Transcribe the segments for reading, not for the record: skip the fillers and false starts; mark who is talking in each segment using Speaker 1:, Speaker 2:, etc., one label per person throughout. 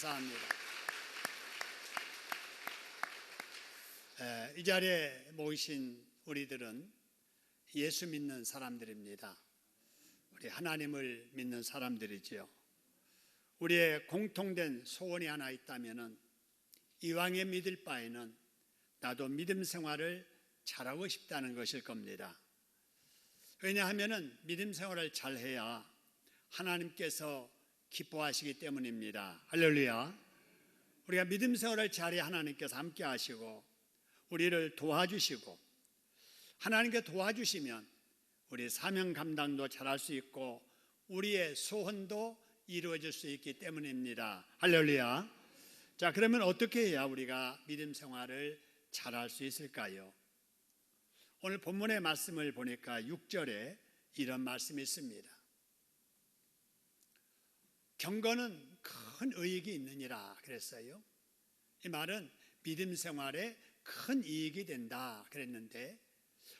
Speaker 1: 감사합니다. 이 자리에 모이신 우리들은 예수 믿는 사람들입니다. 우리 하나님을 믿는 사람들이지요. 우리의 공통된 소원이 하나 있다면은 이왕에 믿을 바에는 나도 믿음 생활을 잘하고 싶다는 것일 겁니다. 왜냐하면은 믿음 생활을 잘해야 하나님께서 기뻐하시기 때문입니다. 할렐루야. 우리가 믿음 생활을 잘해야 하나님께서 함께 하시고 우리를 도와주시고, 하나님께 도와주시면 우리 사명 감당도 잘할 수 있고 우리의 소원도 이루어질 수 있기 때문입니다. 할렐루야. 자, 그러면 어떻게 해야 우리가 믿음 생활을 잘할 수 있을까요? 오늘 본문의 말씀을 보니까 6절에 이런 말씀이 있습니다. 경건은 큰 이익이 있느니라 그랬어요. 이 말은 믿음 생활에 큰 이익이 된다 그랬는데,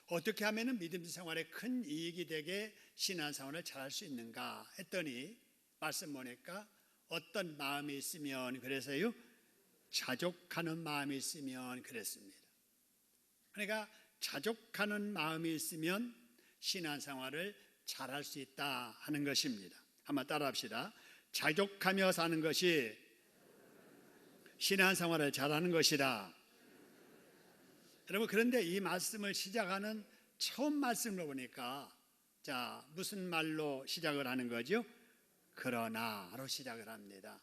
Speaker 1: 어떻게 하면 믿음 생활에 큰 이익이 되게 신앙생활을 잘할 수 있는가 했더니 말씀 보니까 어떤 마음이 있으면 그래서요, 자족하는 마음이 있으면 그랬습니다. 그러니까 자족하는 마음이 있으면 신앙생활을 잘할 수 있다 하는 것입니다. 한번 따라합시다. 자족하며 사는 것이 신앙생활을 잘하는 것이다. 여러분, 그런데 이 말씀을 시작하는 처음 말씀을 보니까 자, 무슨 말로 시작을 하는 거죠? 그러나로 시작을 합니다.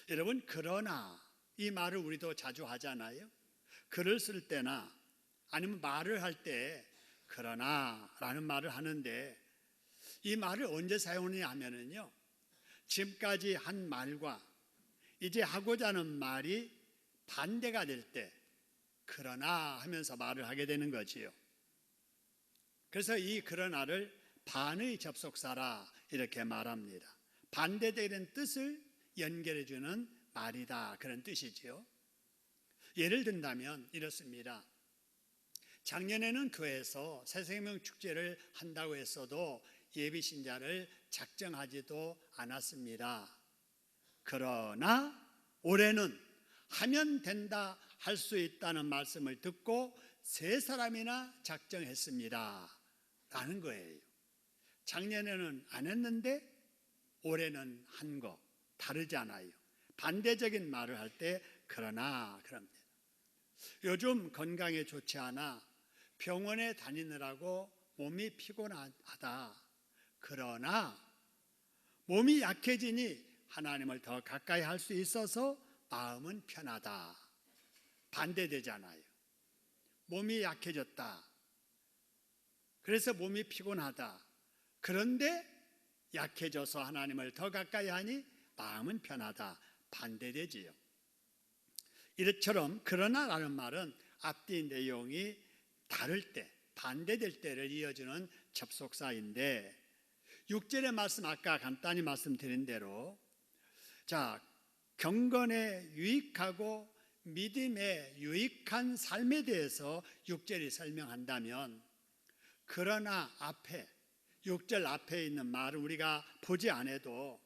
Speaker 1: 여러분, 그러나 이 말을 우리도 자주 하잖아요. 글을 쓸 때나 아니면 말을 할 때 그러나라는 말을 하는데, 이 말을 언제 사용하느냐 하면은요, 지금까지 한 말과 이제 하고자 하는 말이 반대가 될 때 그러나 하면서 말을 하게 되는 거지요. 그래서 이 그러나를 반의 접속사라 이렇게 말합니다. 반대되는 뜻을 연결해 주는 말이다, 그런 뜻이지요. 예를 든다면 이렇습니다. 작년에는 교회에서 새생명 축제를 한다고 했어도 예비신자를 작정하지도 않았습니다. 그러나 올해는 하면 된다 할 수 있다는 말씀을 듣고 3사람이나 작정했습니다 라는 거예요. 작년에는 안 했는데 올해는 한 거 다르잖아요. 반대적인 말을 할 때 그러나 그럽니다. 요즘 건강에 좋지 않아 병원에 다니느라고 몸이 피곤하다. 그러나 몸이 약해지니 하나님을 더 가까이 할 수 있어서 마음은 편하다. 반대되잖아요. 몸이 약해졌다. 그래서 몸이 피곤하다. 그런데 약해져서 하나님을 더 가까이 하니 마음은 편하다. 반대되지요. 이처럼 그러나라는 말은 앞뒤 내용이 다를 때, 반대될 때를 이어주는 접속사인데, 6절의 말씀 아까 간단히 말씀드린 대로, 자, 경건에 유익하고 믿음에 유익한 삶에 대해서 6절이 설명한다면, 그러나 앞에 6절 앞에 있는 말을 우리가 보지 않아도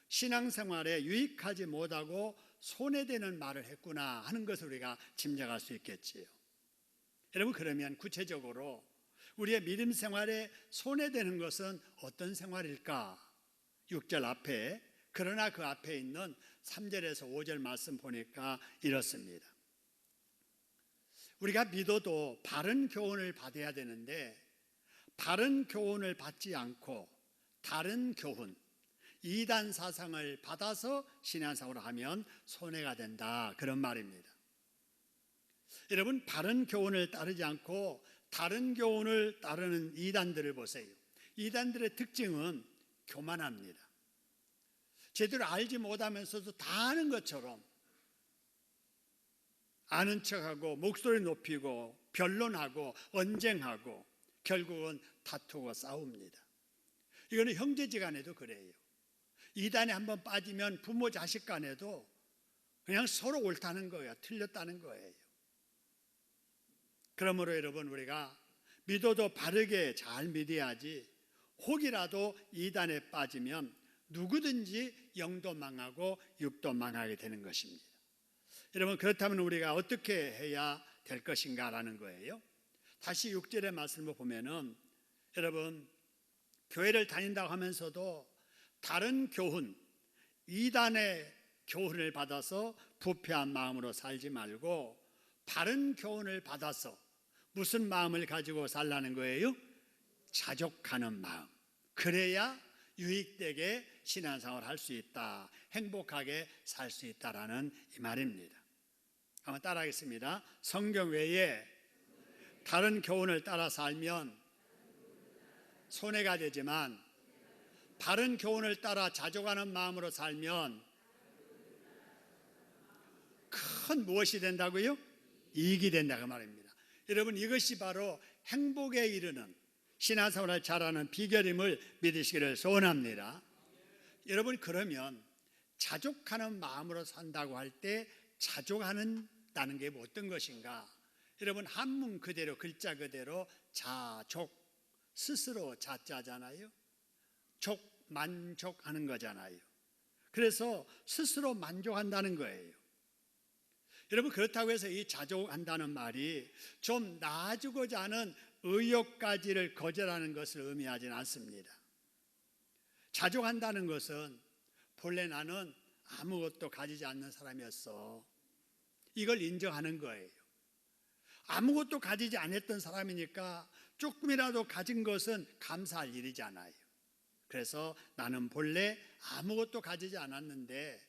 Speaker 1: 신앙생활에 유익하지 못하고 손해되는 말을 했구나 하는 것을 우리가 짐작할 수 있겠지요. 여러분, 그러면 구체적으로 우리의 믿음 생활에 손해되는 것은 어떤 생활일까? 6절 앞에, 그러나 그 앞에 있는 3절에서 5절 말씀 보니까 이렇습니다. 우리가 믿어도 바른 교훈을 받아야 되는데, 바른 교훈을 받지 않고 다른 교훈, 이단 사상을 받아서 신앙생활을 하면 손해가 된다, 그런 말입니다. 여러분, 바른 교훈을 따르지 않고 다른 교훈을 따르는 이단들을 보세요. 이단들의 특징은 교만합니다. 제대로 알지 못하면서도 다 아는 것처럼 아는 척하고 목소리 높이고 변론하고 언쟁하고 결국은 다투고 싸웁니다. 이거는 형제지간에도 그래요. 이단에 한번 빠지면 부모 자식 간에도 그냥 서로 옳다는 거예요. 틀렸다는 거예요. 그러므로 여러분, 우리가 믿어도 바르게 잘 믿어야지, 혹이라도 이단에 빠지면 누구든지 영도 망하고 육도 망하게 되는 것입니다. 여러분, 그렇다면 우리가 어떻게 해야 될 것인가라는 거예요. 다시 6절의 말씀을 보면은 여러분, 교회를 다닌다고 하면서도 다른 교훈, 이단의 교훈을 받아서 부패한 마음으로 살지 말고 바른 교훈을 받아서 무슨 마음을 가지고 살라는 거예요? 자족하는 마음. 그래야 유익되게 신앙생활을 할 수 있다, 행복하게 살 수 있다라는 이 말입니다. 한번 따라하겠습니다. 성경 외에 다른 교훈을 따라 살면 손해가 되지만 바른 교훈을 따라 자족하는 마음으로 살면 큰 무엇이 된다고요? 이익이 된다고 말입니다. 여러분, 이것이 바로 행복에 이르는 신앙생활을 잘하는 비결임을 믿으시기를 소원합니다. 여러분, 그러면 자족하는 마음으로 산다고 할 때 자족하는다는 게 어떤 것인가? 여러분, 한문 그대로, 글자 그대로 자족, 스스로 자자잖아요. 족, 만족하는 거잖아요. 그래서 스스로 만족한다는 거예요. 여러분, 그렇다고 해서 이 자족한다는 말이 좀 나아지고자 하는 의욕까지를 거절하는 것을 의미하지는 않습니다. 자족한다는 것은 본래 나는 아무것도 가지지 않는 사람이었어, 이걸 인정하는 거예요. 아무것도 가지지 않았던 사람이니까 조금이라도 가진 것은 감사할 일이잖아요. 그래서 나는 본래 아무것도 가지지 않았는데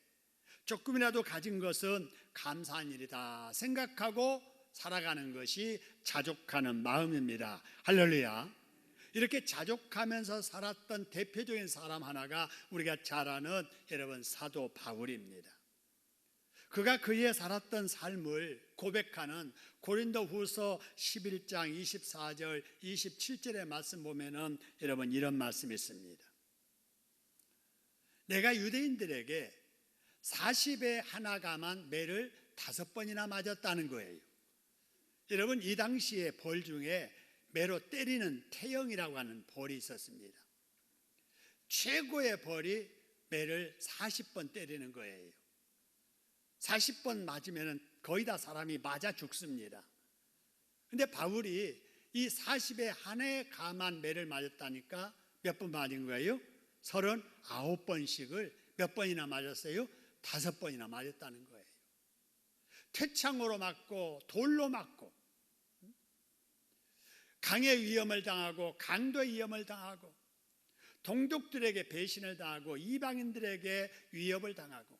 Speaker 1: 조금이라도 가진 것은 감사한 일이다 생각하고 살아가는 것이 자족하는 마음입니다. 할렐루야. 이렇게 자족하면서 살았던 대표적인 사람 하나가 우리가 잘 아는 여러분 사도 바울입니다. 그가 그의 살았던 삶을 고백하는 고린도후서 11장 24절 27절의 말씀 보면은 여러분 이런 말씀이 있습니다. 내가 유대인들에게 40에 하나 감한 매를 5번이나 맞았다는 거예요. 여러분, 이 당시에 벌 중에 매로 때리는 태형이라고 하는 벌이 있었습니다. 최고의 벌이 매를 40번 때리는 거예요. 40번 맞으면 거의 다 사람이 맞아 죽습니다. 근데 바울이 이 40에 한해 감한 매를 맞았다니까 몇 번 맞은 거예요? 39번씩을 몇 번이나 맞았어요? 5번이나 맞았다는 거예요. 퇴창으로 맞고 돌로 맞고 강의 위험을 당하고 강도의 위험을 당하고 동족들에게 배신을 당하고 이방인들에게 위협을 당하고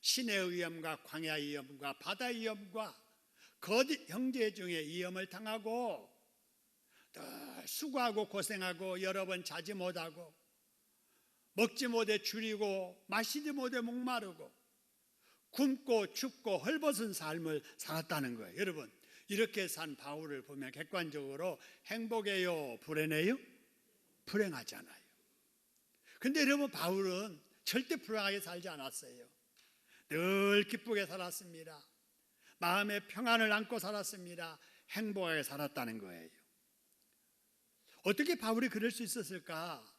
Speaker 1: 신의 위험과 광야의 위험과 바다의 위험과 거짓 형제 중에 위험을 당하고 늘 수고하고 고생하고 여러 번 자지 못하고 먹지 못해 줄이고 마시지 못해 목마르고 굶고 춥고 헐벗은 삶을 살았다는 거예요. 여러분, 이렇게 산 바울을 보면 객관적으로 행복해요? 불행해요? 불행하잖아요. 근데 여러분, 바울은 절대 불행하게 살지 않았어요. 늘 기쁘게 살았습니다. 마음의 평안을 안고 살았습니다. 행복하게 살았다는 거예요. 어떻게 바울이 그럴 수 있었을까?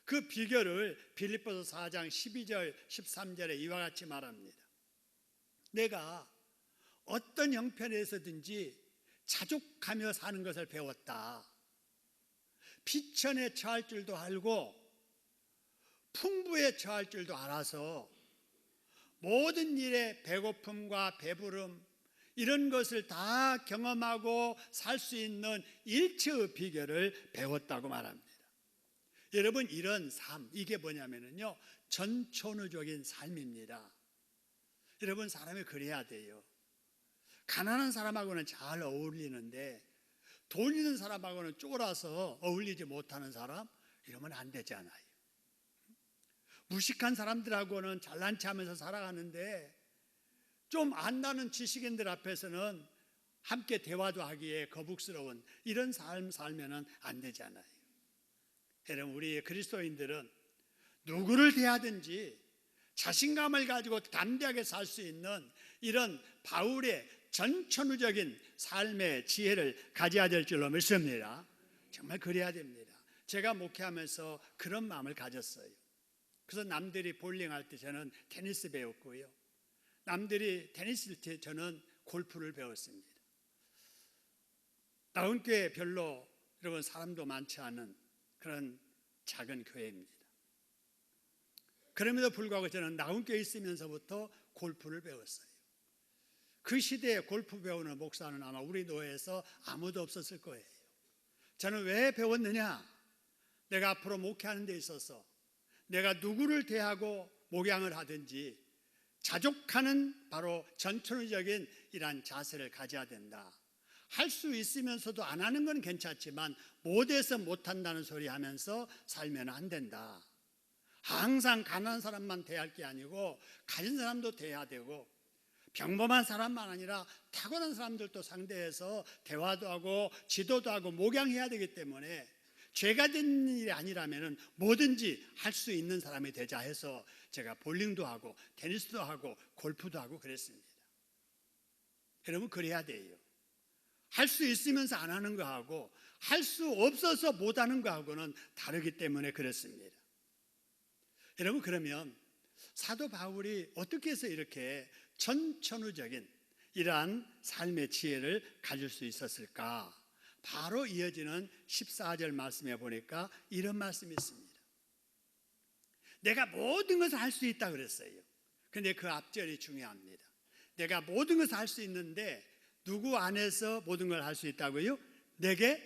Speaker 1: 그 비결을 빌립보서 4장 12절 13절에 이와 같이 말합니다. 내가 어떤 형편에서든지 자족하며 사는 것을 배웠다. 비천에 처할 줄도 알고 풍부에 처할 줄도 알아서 모든 일에 배고픔과 배부름 이런 것을 다 경험하고 살 수 있는 일체의 비결을 배웠다고 말합니다. 여러분, 이런 삶, 이게 뭐냐면요, 전천후적인 삶입니다. 여러분, 사람이 그래야 돼요. 가난한 사람하고는 잘 어울리는데 돈 있는 사람하고는 쫄아서 어울리지 못하는 사람, 이러면 안 되잖아요. 무식한 사람들하고는 잘난 체 하면서 살아가는데 좀 안다는 지식인들 앞에서는 함께 대화도 하기에 거북스러운 이런 삶 살면은 안 되잖아요. 여러분, 우리 그리스도인들은 누구를 대하든지 자신감을 가지고 담대하게 살 수 있는 이런 바울의 전천후적인 삶의 지혜를 가져야 될 줄로 믿습니다. 정말 그래야 됩니다. 제가 목회하면서 그런 마음을 가졌어요. 그래서 남들이 볼링할 때 저는 테니스 배웠고요. 남들이 테니스 칠 때 저는 골프를 배웠습니다. 나운교회 별로 여러분 사람도 많지 않은 그런 작은 교회입니다. 그럼에도 불구하고 저는 나운교회에 있으면서부터 골프를 배웠어요. 그 시대에 골프 배우는 목사는 아마 우리 교회에서 아무도 없었을 거예요. 저는 왜 배웠느냐? 내가 앞으로 목회하는 데 있어서 내가 누구를 대하고 목양을 하든지 자족하는 바로 전천후적인 이러한 자세를 가져야 된다. 할 수 있으면서도 안 하는 건 괜찮지만 못해서 못한다는 소리 하면서 살면 안 된다. 항상 가난한 사람만 대할 게 아니고 가진 사람도 대해야 되고 평범한 사람만 아니라 탁월한 사람들도 상대해서 대화도 하고 지도도 하고 목양해야 되기 때문에 죄가 된 일이 아니라면 뭐든지 할 수 있는 사람이 되자 해서 제가 볼링도 하고 테니스도 하고 골프도 하고 그랬습니다. 여러분 그래야 돼요. 할 수 있으면서 안 하는 거하고 할 수 없어서 못 하는 거하고는 다르기 때문에 그렇습니다. 여러분 그러면 사도 바울이 어떻게 해서 이렇게 전천후적인 이러한 삶의 지혜를 가질 수 있었을까? 바로 이어지는 14절 말씀에 보니까 이런 말씀이 있습니다. 내가 모든 것을 할 수 있다 그랬어요. 그런데 그 앞절이 중요합니다. 내가 모든 것을 할 수 있는데 누구 안에서 모든 걸 할 수 있다고요? 내게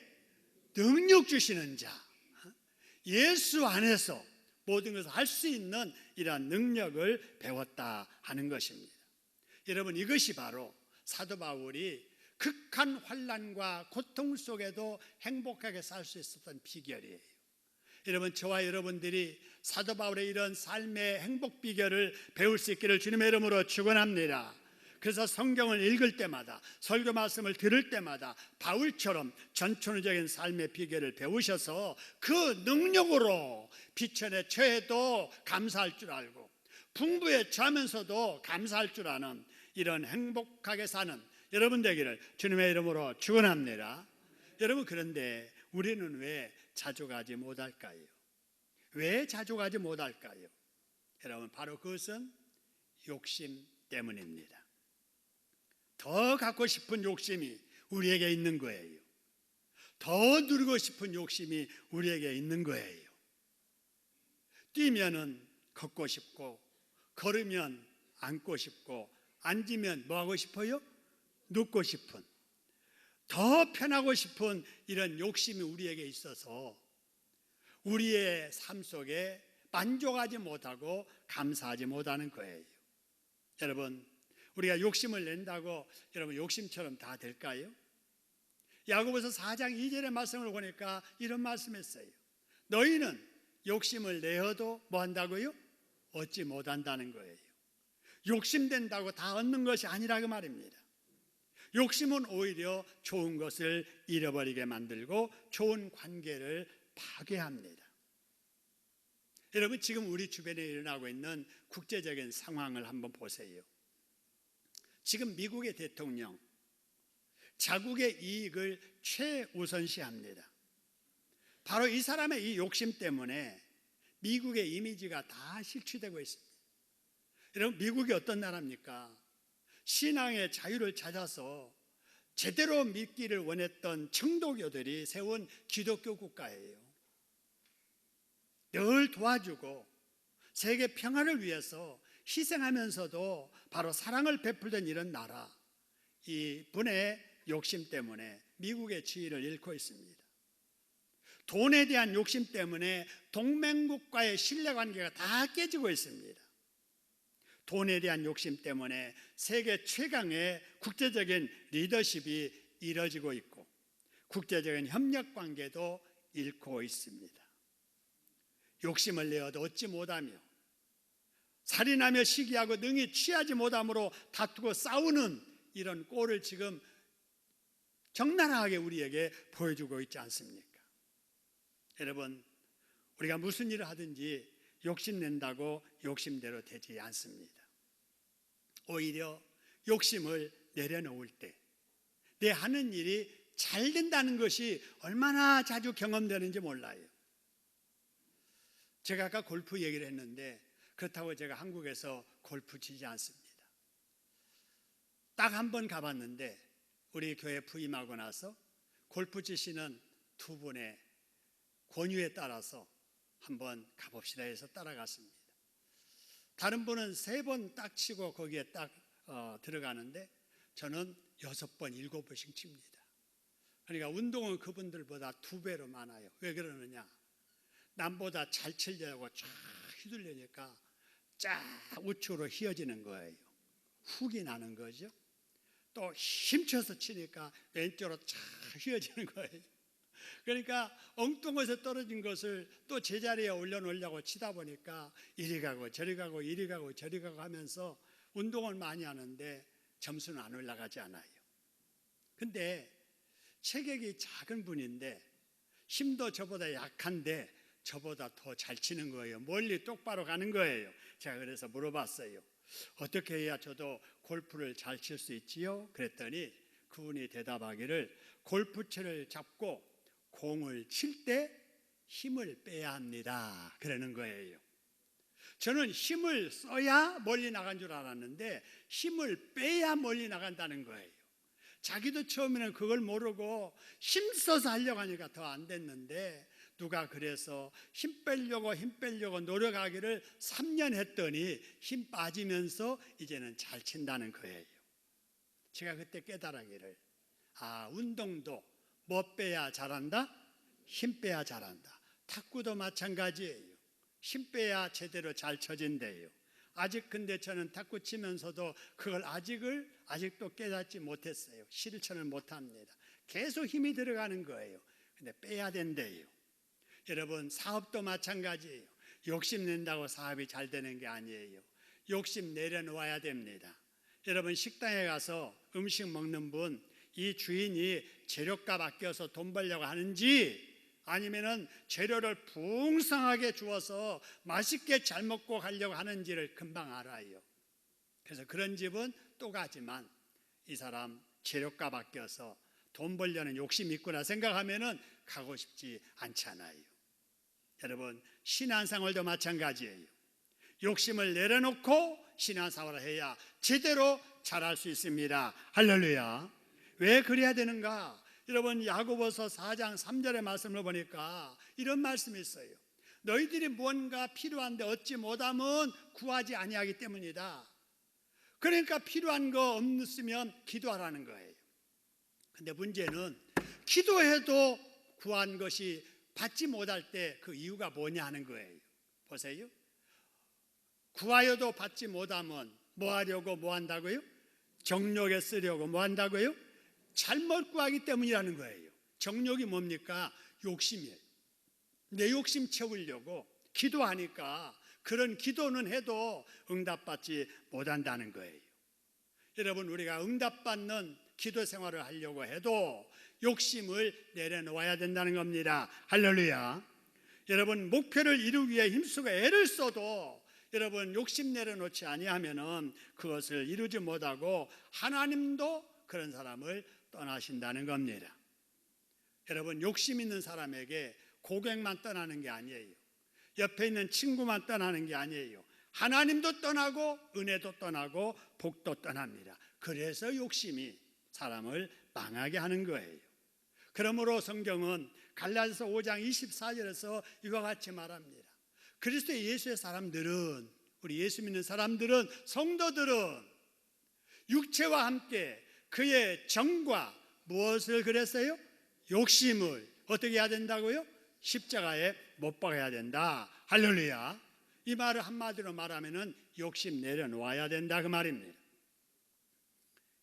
Speaker 1: 능력 주시는 자, 예수 안에서 모든 것을 할 수 있는 이러한 능력을 배웠다 하는 것입니다. 여러분 이것이 바로 사도 바울이 극한 환난과 고통 속에도 행복하게 살 수 있었던 비결이에요. 여러분 저와 여러분들이 사도 바울의 이런 삶의 행복 비결을 배울 수 있기를 주님의 이름으로 축원합니다. 그래서 성경을 읽을 때마다 설교 말씀을 들을 때마다 바울처럼 전천후적인 삶의 비결을 배우셔서 그 능력으로 비천에 처해도 감사할 줄 알고 풍부에 처하면서도 감사할 줄 아는 이런 행복하게 사는 여러분 되기를 주님의 이름으로 축원합니다. 여러분 그런데 우리는 왜 자족하지 못할까요? 왜 자족하지 못할까요? 여러분 바로 그것은 욕심 때문입니다. 더 갖고 싶은 욕심이 우리에게 있는 거예요. 더 누리고 싶은 욕심이 우리에게 있는 거예요. 뛰면은 걷고 싶고 걸으면 앉고 싶고 앉으면 뭐 하고 싶어요? 눕고 싶은 더 편하고 싶은 이런 욕심이 우리에게 있어서 우리의 삶 속에 만족하지 못하고 감사하지 못하는 거예요. 여러분 우리가 욕심을 낸다고 여러분 욕심처럼 다 될까요? 야고보서 4장 2절의 말씀을 보니까 이런 말씀했어요. 너희는 욕심을 내어도 뭐 한다고요? 얻지 못한다는 거예요. 욕심된다고 다 얻는 것이 아니라고 말입니다. 욕심은 오히려 좋은 것을 잃어버리게 만들고 좋은 관계를 파괴합니다. 여러분 지금 우리 주변에 일어나고 있는 국제적인 상황을 한번 보세요. 지금 미국의 대통령 자국의 이익을 최우선시합니다. 바로 이 사람의 이 욕심 때문에 미국의 이미지가 다 실추되고 있습니다. 여러분 미국이 어떤 나라입니까? 신앙의 자유를 찾아서 제대로 믿기를 원했던 청도교들이 세운 기독교 국가예요. 늘 도와주고 세계 평화를 위해서 희생하면서도 바로 사랑을 베풀던 이런 나라, 이 분의 욕심 때문에 미국의 지위를 잃고 있습니다. 돈에 대한 욕심 때문에 동맹국과의 신뢰관계가 다 깨지고 있습니다. 돈에 대한 욕심 때문에 세계 최강의 국제적인 리더십이 이뤄지고 있고 국제적인 협력관계도 잃고 있습니다. 욕심을 내어도 얻지 못하며 살인하며 시기하고 능히 취하지 못함으로 다투고 싸우는 이런 꼴을 지금 적나라하게 우리에게 보여주고 있지 않습니까? 여러분 우리가 무슨 일을 하든지 욕심낸다고 욕심대로 되지 않습니다. 오히려 욕심을 내려놓을 때 내 하는 일이 잘 된다는 것이 얼마나 자주 경험되는지 몰라요. 제가 아까 골프 얘기를 했는데 그렇다고 제가 한국에서 골프 치지 않습니다. 딱 한 번 가봤는데 우리 교회 부임하고 나서 골프 치시는 두 분의 권유에 따라서 한번 가봅시다 해서 따라갔습니다. 다른 분은 3번 딱 치고 거기에 딱 들어가는데 저는 6번, 7번씩 칩니다. 그러니까 운동은 그분들보다 2배로 많아요. 왜 그러느냐? 남보다 잘 치려고 쫙 휘둘리니까 쫙 우측으로 휘어지는 거예요. 훅이 나는 거죠. 또 힘줘서 치니까 왼쪽으로 쫙 휘어지는 거예요. 그러니까 엉뚱해서 떨어진 것을 또 제자리에 올려놓으려고 치다 보니까 이리 가고 저리 가고 이리 가고 저리 가고 하면서 운동을 많이 하는데 점수는 안 올라가지 않아요. 근데 체격이 작은 분인데 힘도 저보다 약한데 저보다 더 잘 치는 거예요. 멀리 똑바로 가는 거예요. 제가 그래서 물어봤어요. 어떻게 해야 저도 골프를 잘 칠 수 있지요? 그랬더니 그분이 대답하기를 골프채를 잡고 공을 칠 때 힘을 빼야 합니다. 그러는 거예요. 저는 힘을 써야 멀리 나간 줄 알았는데 힘을 빼야 멀리 나간다는 거예요. 자기도 처음에는 그걸 모르고 힘써서 하려고 하니까 더 안 됐는데 누가 그래서 힘 빼려고 노력하기를 3년 했더니 힘 빠지면서 이제는 잘 친다는 거예요. 제가 그때 깨달았기를 운동도 뭐 빼야 잘한다? 힘 빼야 잘한다. 탁구도 마찬가지예요. 힘 빼야 제대로 잘 쳐진대요. 아직 근데 저는 탁구 치면서도 그걸 아직도 깨닫지 못했어요. 실천을 못합니다. 계속 힘이 들어가는 거예요. 근데 빼야 된대요. 여러분 사업도 마찬가지예요. 욕심낸다고 사업이 잘 되는 게 아니에요. 욕심 내려놓아야 됩니다. 여러분 식당에 가서 음식 먹는 분, 이 주인이 재료값 아껴서 돈 벌려고 하는지 아니면은 재료를 풍성하게 주어서 맛있게 잘 먹고 가려고 하는지를 금방 알아요. 그래서 그런 집은 또 가지만 이 사람 재료값 아껴서 돈 벌려는 욕심이 있구나 생각하면은 가고 싶지 않잖아요. 여러분 신앙생활도 마찬가지예요. 욕심을 내려놓고 신앙생활을 해야 제대로 잘할 수 있습니다. 할렐루야. 왜 그래야 되는가? 여러분 야고보서 4장 3절의 말씀을 보니까 이런 말씀이 있어요. 너희들이 무언가 필요한데 얻지 못하면 구하지 아니하기 때문이다. 그러니까 필요한 거 없으면 기도하라는 거예요. 근데 문제는 기도해도 구한 것이 받지 못할 때 그 이유가 뭐냐 하는 거예요. 보세요. 구하여도 받지 못하면 뭐 하려고 뭐 한다고요? 정욕에 쓰려고 뭐 한다고요? 잘못 구하기 때문이라는 거예요. 정욕이 뭡니까? 욕심이에요. 내 욕심 채우려고 기도하니까 그런 기도는 해도 응답받지 못한다는 거예요. 여러분 우리가 응답받는 기도 생활을 하려고 해도 욕심을 내려놓아야 된다는 겁니다. 할렐루야. 여러분 목표를 이루기 위해 힘쓰고 애를 써도 여러분 욕심 내려놓지 아니하면은 그것을 이루지 못하고 하나님도 그런 사람을 떠나신다는 겁니다. 여러분 욕심 있는 사람에게 고객만 떠나는 게 아니에요. 옆에 있는 친구만 떠나는 게 아니에요. 하나님도 떠나고 은혜도 떠나고 복도 떠납니다. 그래서 욕심이 사람을 망하게 하는 거예요. 그러므로 성경은 갈라디아서 5장 24절에서 이와 같이 말합니다. 그리스도 예수의 사람들은, 우리 예수 믿는 사람들은, 성도들은 육체와 함께 그의 정과 무엇을 그랬어요? 욕심을 어떻게 해야 된다고요? 십자가에 못 박아야 된다. 할렐루야. 이 말을 한마디로 말하면은 욕심 내려놓아야 된다 그 말입니다.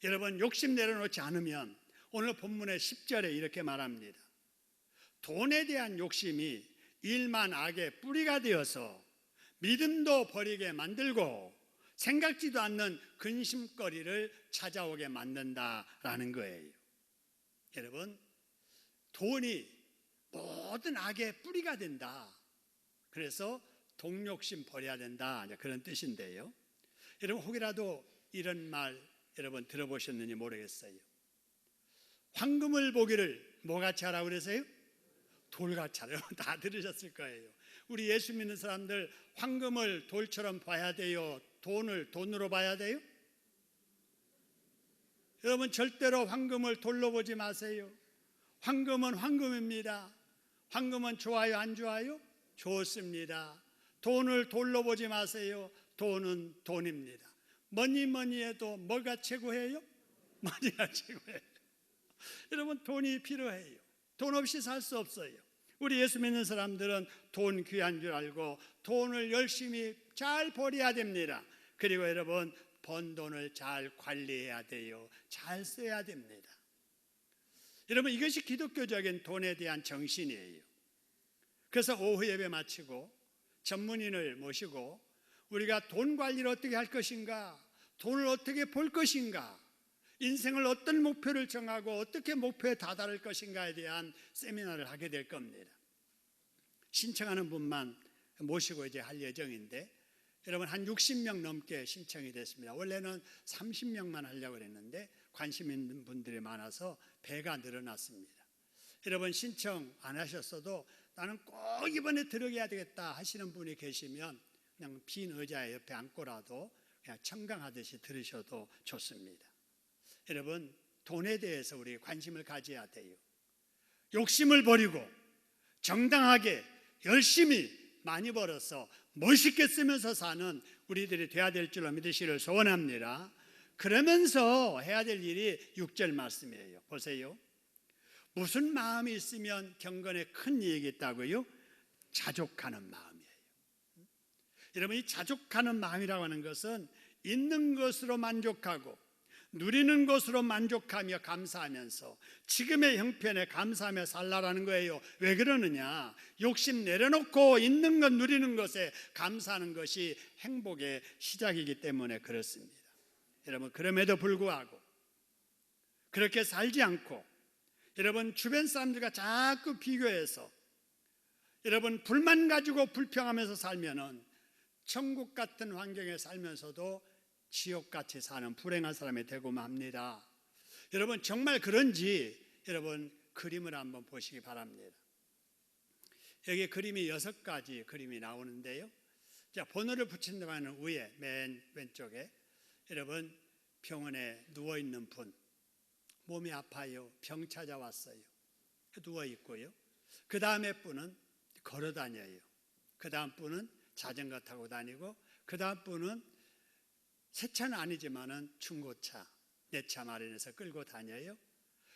Speaker 1: 여러분 욕심 내려놓지 않으면 오늘 본문의 10절에 이렇게 말합니다. 돈에 대한 욕심이 일만 악의 뿌리가 되어서 믿음도 버리게 만들고 생각지도 않는 근심거리를 찾아오게 만든다라는 거예요. 여러분 돈이 모든 악의 뿌리가 된다. 그래서 동욕심 버려야 된다. 그런 뜻인데요. 여러분 혹이라도 이런 말 여러분 들어보셨는지 모르겠어요. 황금을 보기를 뭐같이 하라고 그랬어요? 돌같이 하라고 다 들으셨을 거예요. 우리 예수 믿는 사람들 황금을 돌처럼 봐야 돼요? 돈을 돈으로 봐야 돼요? 여러분 절대로 황금을 돌로 보지 마세요. 황금은 황금입니다. 황금은 좋아요, 안 좋아요? 좋습니다. 돈을 돌로 보지 마세요. 돈은 돈입니다. 뭐니 해도 뭐가 최고예요? 머니가 최고예요. 여러분 돈이 필요해요. 돈 없이 살 수 없어요. 우리 예수 믿는 사람들은 돈 귀한 줄 알고 돈을 열심히 잘 벌여야 됩니다. 그리고 여러분 번 돈을 잘 관리해야 돼요. 잘 써야 됩니다. 여러분 이것이 기독교적인 돈에 대한 정신이에요. 그래서 오후 예배 마치고 전문인을 모시고 우리가 돈 관리를 어떻게 할 것인가, 돈을 어떻게 벌 것인가, 인생을 어떤 목표를 정하고 어떻게 목표에 다다를 것인가에 대한 세미나를 하게 될 겁니다. 신청하는 분만 모시고 이제 할 예정인데 여러분 한 60명 넘게 신청이 됐습니다. 원래는 30명만 하려고 했는데 관심 있는 분들이 많아서 배가 늘어났습니다. 여러분 신청 안 하셨어도 나는 꼭 이번에 들어가야 되겠다 하시는 분이 계시면 그냥 빈 의자 옆에 앉고라도 그냥 청강하듯이 들으셔도 좋습니다. 여러분 돈에 대해서 우리 관심을 가져야 돼요. 욕심을 버리고 정당하게 열심히 많이 벌어서 멋있게 쓰면서 사는 우리들이 돼야 될 줄로 믿으시기를 소원합니다. 그러면서 해야 될 일이 6절 말씀이에요. 보세요. 무슨 마음이 있으면 경건에 큰 이익이 있다고요? 자족하는 마음이에요. 여러분 이 자족하는 마음이라고 하는 것은 있는 것으로 만족하고 누리는 것으로 만족하며 감사하면서 지금의 형편에 감사하며 살라라는 거예요. 왜 그러느냐? 욕심 내려놓고 있는 것 누리는 것에 감사하는 것이 행복의 시작이기 때문에 그렇습니다. 여러분 그럼에도 불구하고 그렇게 살지 않고 여러분 주변 사람들과 자꾸 비교해서 여러분 불만 가지고 불평하면서 살면은 천국 같은 환경에 살면서도 지옥같이 사는 불행한 사람이 되고 맙니다. 여러분 정말 그런지 여러분 그림을 한번 보시기 바랍니다. 여기 그림이 6가지 그림이 나오는데요. 자, 번호를 붙인다면 위에 맨 왼쪽에 여러분 병원에 누워있는 분, 몸이 아파요, 병 찾아왔어요, 누워있고요. 그 다음에 분은 걸어 다녀요. 그 다음 분은 자전거 타고 다니고 그 다음 분은 새 차는 아니지만은 중고차, 내 차 마련해서 끌고 다녀요.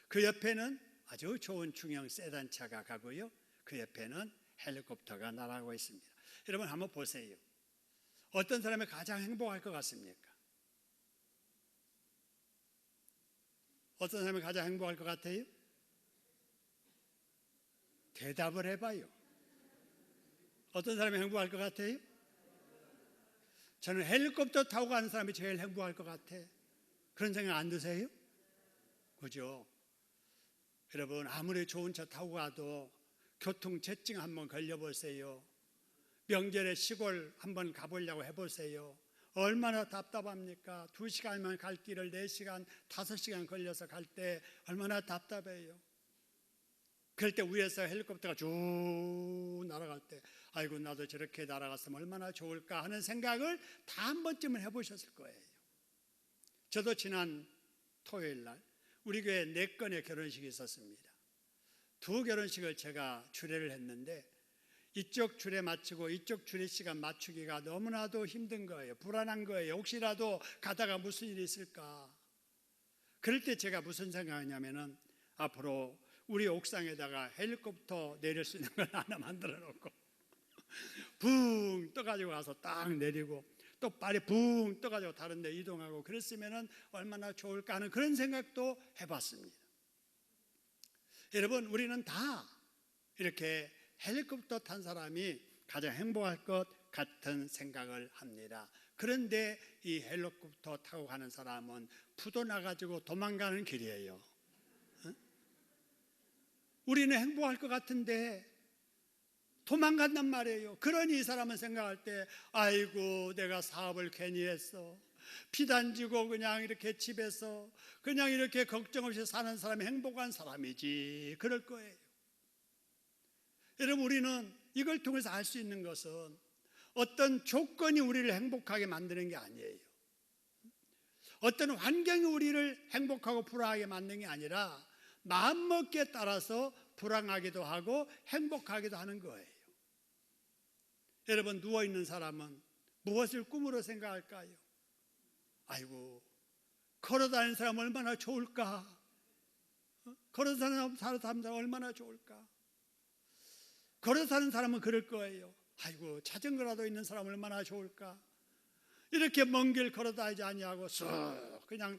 Speaker 1: 그 옆에는 아주 좋은 중형 세단차가 가고요. 그 옆에는 헬리콥터가 날아가고 있습니다. 여러분 한번 보세요. 어떤 사람이 가장 행복할 것 같습니까? 어떤 사람이 가장 행복할 것 같아요? 대답을 해봐요. 어떤 사람이 행복할 것 같아요? 저는 헬리콥터 타고 가는 사람이 제일 행복할 것 같아. 그런 생각 안 드세요? 그죠? 여러분 아무리 좋은 차 타고 가도 교통체증 한번 걸려보세요. 명절에 시골 한번 가보려고 해보세요. 얼마나 답답합니까? 2시간만 갈 길을 4시간, 5시간 걸려서 갈 때 얼마나 답답해요. 그럴 때 위에서 헬리콥터가 쭉 날아갈 때 아이고 나도 저렇게 날아갔으면 얼마나 좋을까 하는 생각을 다 한 번쯤은 해보셨을 거예요. 저도 지난 토요일 날 우리 교회 4건의 결혼식이 있었습니다. 2 결혼식을 제가 주례를 했는데 이쪽 주례 마치고 이쪽 주례 시간 맞추기가 너무나도 힘든 거예요. 불안한 거예요. 혹시라도 가다가 무슨 일이 있을까. 그럴 때 제가 무슨 생각하냐면은 앞으로 우리 옥상에다가 헬리콥터 내릴 수 있는 걸 하나 만들어 놓고 붕 떠가지고 가서 딱 내리고 또 빨리 붕 떠가지고 다른 데 이동하고 그랬으면 얼마나 좋을까 하는 그런 생각도 해봤습니다. 여러분 우리는 다 이렇게 헬리콥터 탄 사람이 가장 행복할 것 같은 생각을 합니다. 그런데 이 헬리콥터 타고 가는 사람은 부도나가지고 도망가는 길이에요. 우리는 행복할 것 같은데 도망간단 말이에요. 그러니 이 사람은 생각할 때 아이고 내가 사업을 괜히 했어. 피단지고 그냥 이렇게 집에서 그냥 이렇게 걱정 없이 사는 사람이 행복한 사람이지 그럴 거예요. 여러분 우리는 이걸 통해서 알 수 있는 것은 어떤 조건이 우리를 행복하게 만드는 게 아니에요. 어떤 환경이 우리를 행복하고 불안하게 만드는 게 아니라 마음먹기에 따라서 불안하기도 하고 행복하기도 하는 거예요. 여러분, 누워있는 사람은 무엇을 꿈으로 생각할까요? 아이고, 걸어다니는 사람 얼마나 좋을까? 걸어다니는 사람 얼마나 좋을까? 걸어 사는 사람은 그럴 거예요. 아이고, 자전거라도 있는 사람 얼마나 좋을까? 이렇게 먼 길 걸어 다니지 아니하고 쑥 그냥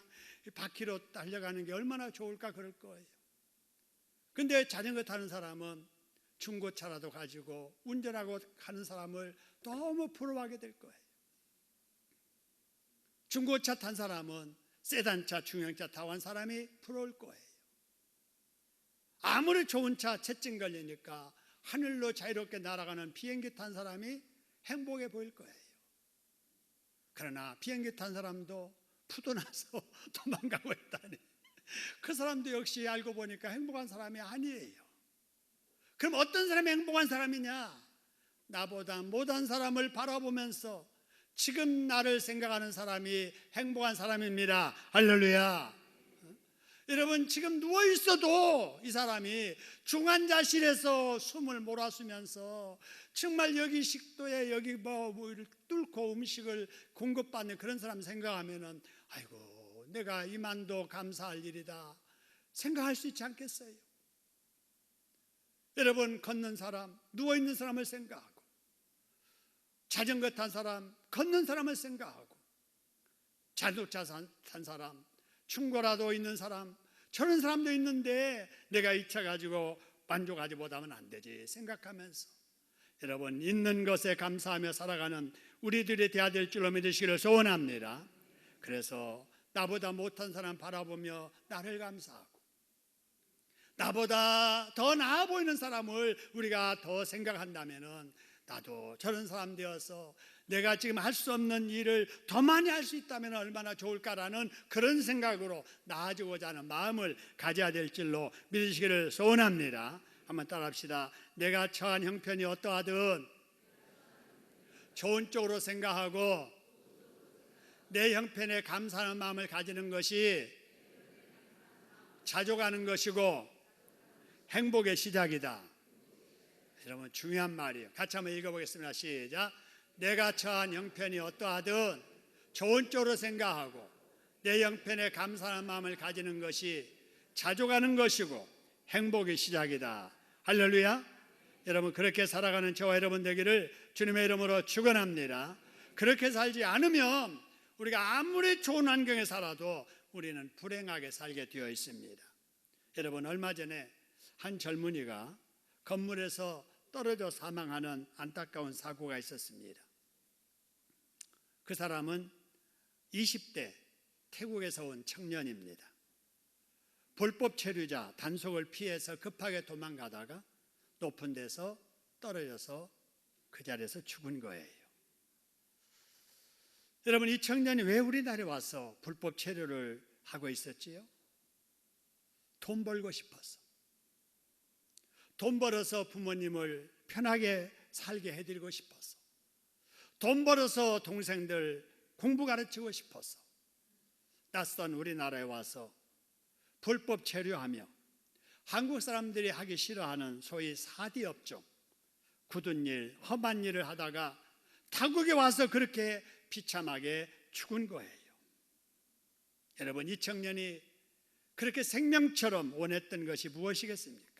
Speaker 1: 바퀴로 달려가는 게 얼마나 좋을까 그럴 거예요. 근데 자전거 타는 사람은 중고차라도 가지고 운전하고 가는 사람을 너무 부러워하게 될 거예요. 중고차 탄 사람은 세단차, 중형차 타고 간 사람이 부러울 거예요. 아무리 좋은 차 채증 걸리니까 하늘로 자유롭게 날아가는 비행기 탄 사람이 행복해 보일 거예요. 그러나 비행기 탄 사람도 푸도나서 도망가고 있다니, 그 사람도 역시 알고 보니까 행복한 사람이 아니에요. 그럼 어떤 사람이 행복한 사람이냐? 나보다 못한 사람을 바라보면서 지금 나를 생각하는 사람이 행복한 사람입니다. 할렐루야. 여러분, 지금 누워있어도 이 사람이 중환자실에서 숨을 몰아쉬면서 정말 여기 식도에 여기 뭐 뚫고 음식을 공급받는 그런 사람 생각하면은 아이고, 내가 이만도 감사할 일이다 생각할 수 있지 않겠어요? 여러분, 걷는 사람, 누워있는 사람을 생각하고, 자전거 탄 사람, 걷는 사람을 생각하고, 자동차 탄 사람, 충고라도 있는 사람, 저런 사람도 있는데 내가 이 차 가지고 만족하지 못하면 안 되지 생각하면서 여러분, 있는 것에 감사하며 살아가는 우리들이 되어야 될 줄로 믿으시기를 소원합니다. 그래서 나보다 못한 사람 바라보며 나를 감사하고, 나보다 더 나아 보이는 사람을 우리가 더 생각한다면은 나도 저런 사람 되어서 내가 지금 할 수 없는 일을 더 많이 할 수 있다면 얼마나 좋을까라는 그런 생각으로 나아지고자 하는 마음을 가져야 될 줄로 믿으시기를 소원합니다. 한번 따라합시다. 내가 처한 형편이 어떠하든 좋은 쪽으로 생각하고 내 형편에 감사하는 마음을 가지는 것이 자족하는 것이고 행복의 시작이다. 여러분, 중요한 말이에요. 같이 한번 읽어보겠습니다. 시작. 내가 처한 형편이 어떠하든 좋은 쪽으로 생각하고 내 형편에 감사하는 마음을 가지는 것이 자족하는 것이고 행복의 시작이다. 할렐루야. 여러분, 그렇게 살아가는 저와 여러분 되기를 주님의 이름으로 축원합니다. 그렇게 살지 않으면 우리가 아무리 좋은 환경에 살아도 우리는 불행하게 살게 되어 있습니다. 여러분, 얼마 전에 한 젊은이가 건물에서 떨어져 사망하는 안타까운 사고가 있었습니다. 그 사람은 20대 태국에서 온 청년입니다. 불법 체류자 단속을 피해서 급하게 도망가다가 높은 데서 떨어져서 그 자리에서 죽은 거예요. 여러분, 이 청년이 왜 우리나라에 와서 불법 체류를 하고 있었지요? 돈 벌고 싶어서. 돈 벌어서 부모님을 편하게 살게 해드리고 싶어서, 돈 벌어서 동생들 공부 가르치고 싶어서 낯선 우리나라에 와서 불법 체류하며 한국 사람들이 하기 싫어하는 소위 사디업종, 굳은 일, 험한 일을 하다가 타국에 와서 그렇게 비참하게 죽은 거예요. 여러분, 이 청년이 그렇게 생명처럼 원했던 것이 무엇이겠습니까?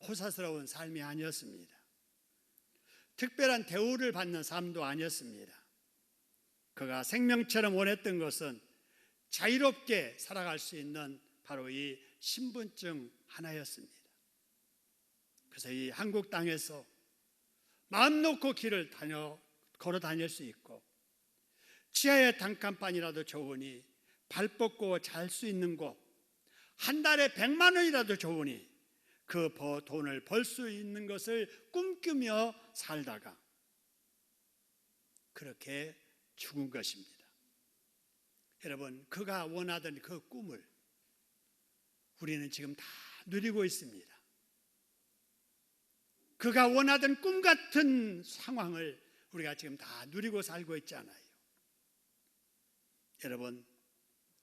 Speaker 1: 호사스러운 삶이 아니었습니다. 특별한 대우를 받는 삶도 아니었습니다. 그가 생명처럼 원했던 것은 자유롭게 살아갈 수 있는 바로 이 신분증 하나였습니다. 그래서 이 한국 땅에서 마음 놓고 길을 걸어 다닐 수 있고, 지하에 단칸방이라도 좋으니 발 뻗고 잘 수 있는 곳, 한 달에 100만 원이라도 좋으니 그 돈을 벌 수 있는 것을 꿈꾸며 살다가 그렇게 죽은 것입니다. 여러분, 그가 원하던 그 꿈을 우리는 지금 다 누리고 있습니다. 그가 원하던 꿈 같은 상황을 우리가 지금 다 누리고 살고 있잖아요.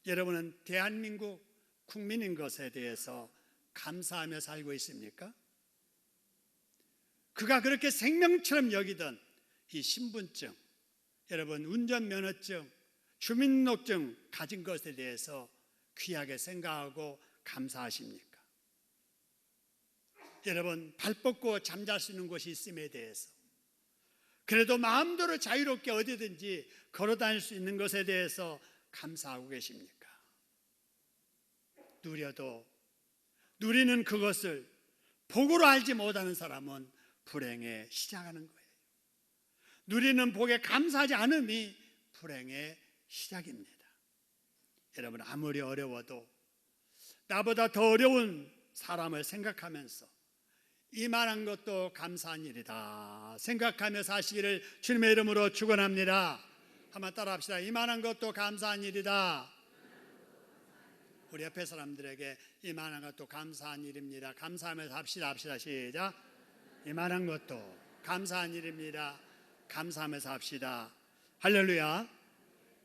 Speaker 1: 여러분은 대한민국 국민인 것에 대해서 감사하며 살고 있습니까? 그가 그렇게 생명처럼 여기던 이 신분증, 여러분 운전면허증, 주민등록증 가진 것에 대해서 귀하게 생각하고 감사하십니까? 여러분 발 뻗고 잠잘 수 있는 곳이 있음에 대해서, 그래도 마음대로 자유롭게 어디든지 걸어 다닐 수 있는 것에 대해서 감사하고 계십니까? 누리는 그것을 복으로 알지 못하는 사람은 불행에 시작하는 거예요. 누리는 복에 감사하지 않음이 불행의 시작입니다. 여러분 아무리 어려워도 나보다 더 어려운 사람을 생각하면서 이만한 것도 감사한 일이다 생각하며 사시기를 주님의 이름으로 축원합니다. 한번 따라합시다. 이만한 것도 감사한 일이다. 우리 옆에 사람들에게 이만한 것도 감사한 일입니다. 감사하면서 합시다. 시작. 이만한 것도 감사한 일입니다. 감사하면서 합시다. 할렐루야.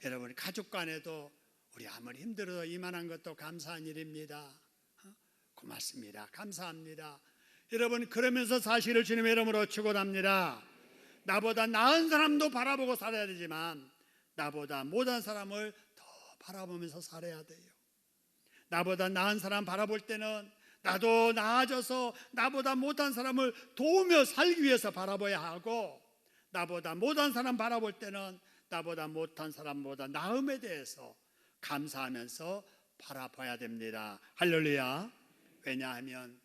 Speaker 1: 여러분 가족 간에도 우리 아무리 힘들어도 이만한 것도 감사한 일입니다. 고맙습니다. 감사합니다. 여러분 그러면서 사실을 주님의 이름으로 축원합니다. 나보다 나은 사람도 바라보고 살아야 되지만 나보다 못한 사람을 더 바라보면서 살아야 돼요. 나보다 나은 사람 바라볼 때는 나도 나아져서 나보다 못한 사람을 도우며 살기 위해서 바라봐야 하고, 나보다 못한 사람 바라볼 때는 나보다 못한 사람보다 나음에 대해서 감사하면서 바라봐야 됩니다. 할렐루야. 왜냐하면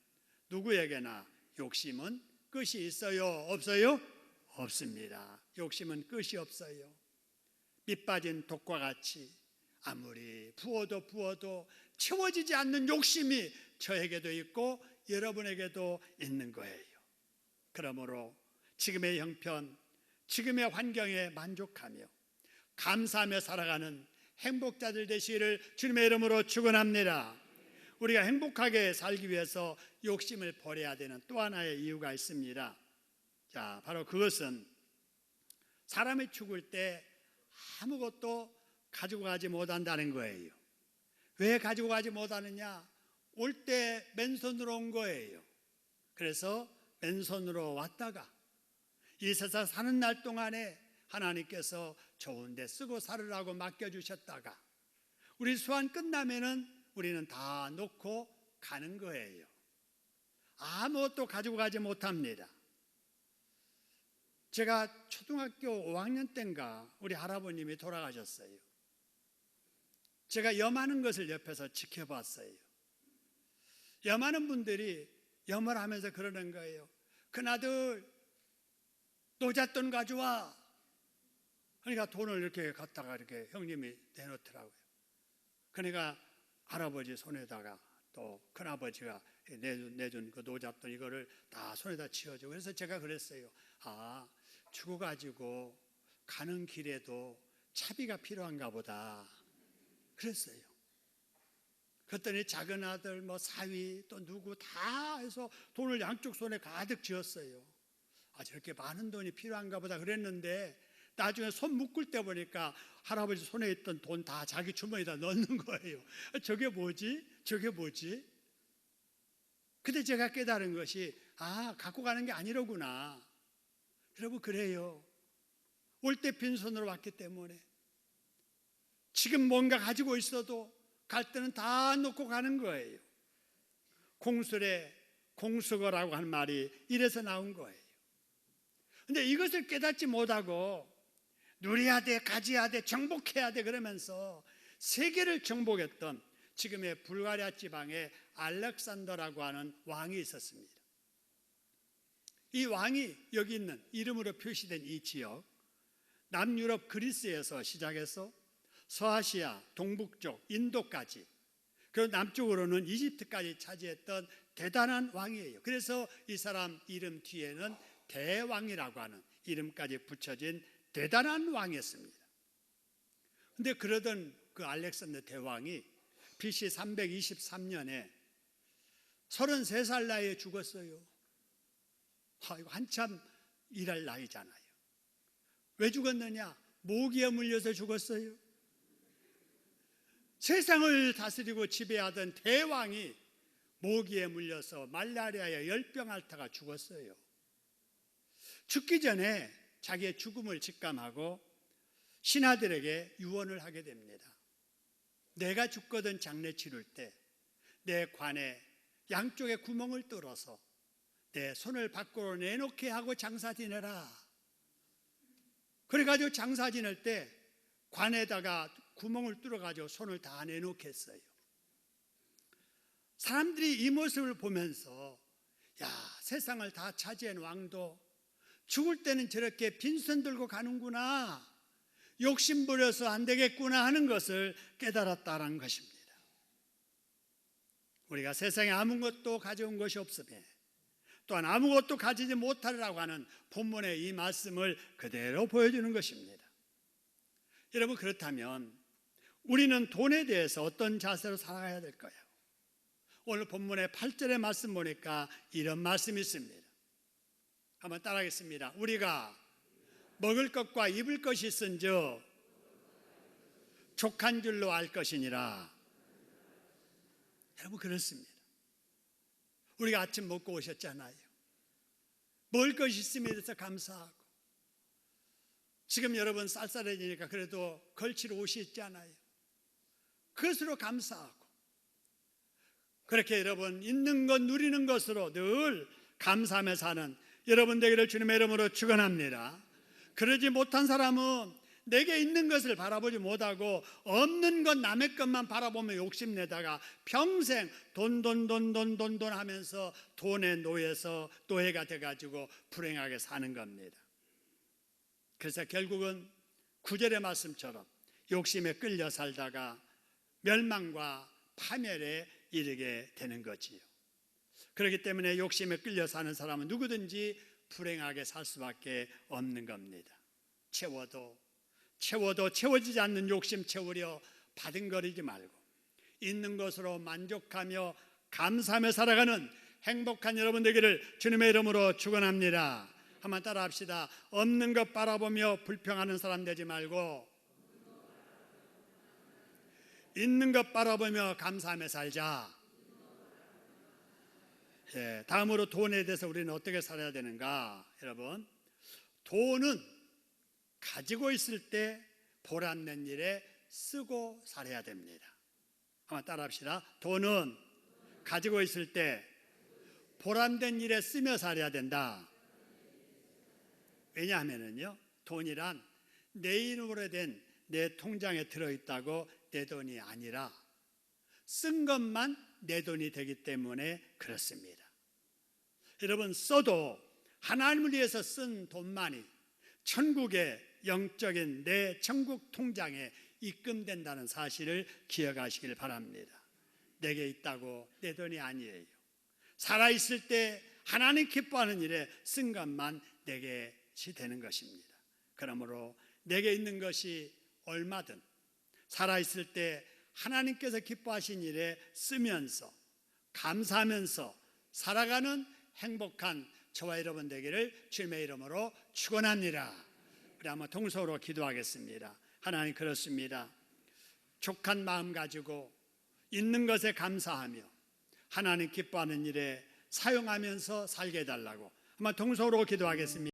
Speaker 1: 누구에게나 욕심은 끝이 있어요? 없어요? 없습니다. 욕심은 끝이 없어요. 밑 빠진 독과 같이 아무리 부어도 채워지지 않는 욕심이 저에게도 있고 여러분에게도 있는 거예요. 그러므로 지금의 형편, 지금의 환경에 만족하며 감사하며 살아가는 행복자들 되시기를 주님의 이름으로 축원합니다. 우리가 행복하게 살기 위해서 욕심을 버려야 되는 또 하나의 이유가 있습니다. 자, 바로 그것은 사람이 죽을 때 아무것도 가지고 가지 못한다는 거예요. 왜 가지고 가지 못하느냐? 올 때 맨손으로 온 거예요. 그래서 맨손으로 왔다가 이 세상 사는 날 동안에 하나님께서 좋은 데 쓰고 살으라고 맡겨주셨다가 우리 수완 끝나면은 우리는 다 놓고 가는 거예요. 아무것도 가지고 가지 못합니다. 제가 초등학교 5학년 때인가 우리 할아버님이 돌아가셨어요. 제가 염하는 것을 옆에서 지켜봤어요. 염하는 분들이 염을 하면서 그러는 거예요. 큰아들 노잣돈 가져와. 그러니까 돈을 이렇게 갖다가 이렇게 형님이 내놓더라고요. 그러니까 할아버지 손에다가 또 큰아버지가 내준 그 노잣돈 이거를 다 손에다 치워주고, 그래서 제가 그랬어요. 아, 죽어가지고 가는 길에도 차비가 필요한가 보다 그랬어요. 그랬더니 작은 아들 뭐 사위 또 누구 다 해서 돈을 양쪽 손에 가득 쥐었어요. 아, 저렇게 많은 돈이 필요한가 보다 그랬는데 나중에 손 묶을 때 보니까 할아버지 손에 있던 돈 다 자기 주머니에다 넣는 거예요. 저게 뭐지? 근데 제가 깨달은 것이 갖고 가는 게 아니로구나. 여러분 그래요. 올 때 빈손으로 왔기 때문에 지금 뭔가 가지고 있어도 갈 때는 다 놓고 가는 거예요. 공술에 공수거라고 하는 말이 이래서 나온 거예요. 근데 이것을 깨닫지 못하고 누려야 돼, 가져야 돼, 정복해야 돼 그러면서 세계를 정복했던 지금의 불가리아 지방에 알렉산더라고 하는 왕이 있었습니다. 이 왕이 여기 있는 이름으로 표시된 이 지역, 남유럽 그리스에서 시작해서 서아시아, 동북쪽, 인도까지, 그리고 남쪽으로는 이집트까지 차지했던 대단한 왕이에요. 그래서 이 사람 이름 뒤에는 대왕이라고 하는 이름까지 붙여진 대단한 왕이었습니다. 그런데 그러던 그 알렉산더 대왕이 BC 323년에 33살 나이에 죽었어요. 이거 한참 일할 나이잖아요. 왜 죽었느냐? 모기에 물려서 죽었어요. 세상을 다스리고 지배하던 대왕이 모기에 물려서 말라리아에 열병 앓다가 죽었어요. 죽기 전에 자기의 죽음을 직감하고 신하들에게 유언을 하게 됩니다. 내가 죽거든 장례 치를 때 내 관에 양쪽에 구멍을 뚫어서 내 손을 밖으로 내놓게 하고 장사 지내라. 그래가지고 장사 지낼 때 관에다가 구멍을 뚫어가지고 손을 다 내놓겠어요. 사람들이 이 모습을 보면서 야, 세상을 다 차지한 왕도 죽을 때는 저렇게 빈손 들고 가는구나, 욕심 부려서 안 되겠구나 하는 것을 깨달았다는 것입니다. 우리가 세상에 아무것도 가져온 것이 없으며 또한 아무것도 가지지 못하리라고 하는 본문의 이 말씀을 그대로 보여주는 것입니다. 여러분, 그렇다면 우리는 돈에 대해서 어떤 자세로 살아가야 될까요? 오늘 본문의 8절의 말씀 보니까 이런 말씀이 있습니다. 한번 따라하겠습니다. 우리가 먹을 것과 입을 것이 있은즉 족한 줄로 알 것이니라. 여러분, 그렇습니다. 우리가 아침 먹고 오셨잖아요. 먹을 것이 있음에 대해서 감사하고, 지금 여러분 쌀쌀해지니까 그래도 걸칠 옷이 있잖아요. 그것으로 감사하고, 그렇게 여러분 있는 것 누리는 것으로 늘 감사하며 사는 여러분 되기를 주님의 이름으로 축원합니다. 그러지 못한 사람은 내게 있는 것을 바라보지 못하고 없는 것, 남의 것만 바라보며 욕심내다가 평생 돈 하면서 돈에 노예서 노예가 돼가지고 불행하게 사는 겁니다. 그래서 결국은 9절의 말씀처럼 욕심에 끌려 살다가 멸망과 파멸에 이르게 되는 거지요. 그렇기 때문에 욕심에 끌려 사는 사람은 누구든지 불행하게 살 수밖에 없는 겁니다. 채워도 채워지지 않는 욕심 채우려 바둥거리지 말고 있는 것으로 만족하며 감사하며 살아가는 행복한 여러분 되기를 주님의 이름으로 축원합니다. 한번 따라 합시다. 없는 것 바라보며 불평하는 사람 되지 말고 있는 것 바라보며 감사하며 살자. 다음으로 돈에 대해서 우리는 어떻게 살아야 되는가? 여러분, 돈은 가지고 있을 때 보람낸 일에 쓰고 살아야 됩니다. 한번 따라 합시다. 돈은 가지고 있을 때 보람된 일에 쓰며 살아야 된다. 왜냐하면요, 돈이란 내 이름으로 된 내 통장에 들어있다고 내 돈이 아니라 쓴 것만 내 돈이 되기 때문에 그렇습니다. 여러분, 써도 하나님을 위해서 쓴 돈만이 천국의 영적인 내 천국 통장에 입금된다는 사실을 기억하시길 바랍니다. 내게 있다고 내 돈이 아니에요. 살아있을 때 하나님 기뻐하는 일에 쓴 것만 내게 되는 것입니다. 그러므로 내게 있는 것이 얼마든 살아있을 때 하나님께서 기뻐하신 일에 쓰면서 감사하면서 살아가는 행복한 저와 여러분 되기를 주님의 이름으로 축원합니다. 우리 한번 통성으로 기도하겠습니다. 하나님, 그렇습니다. 족한 마음 가지고 있는 것에 감사하며 하나님 기뻐하는 일에 사용하면서 살게 해달라고 한번 통성으로 기도하겠습니다.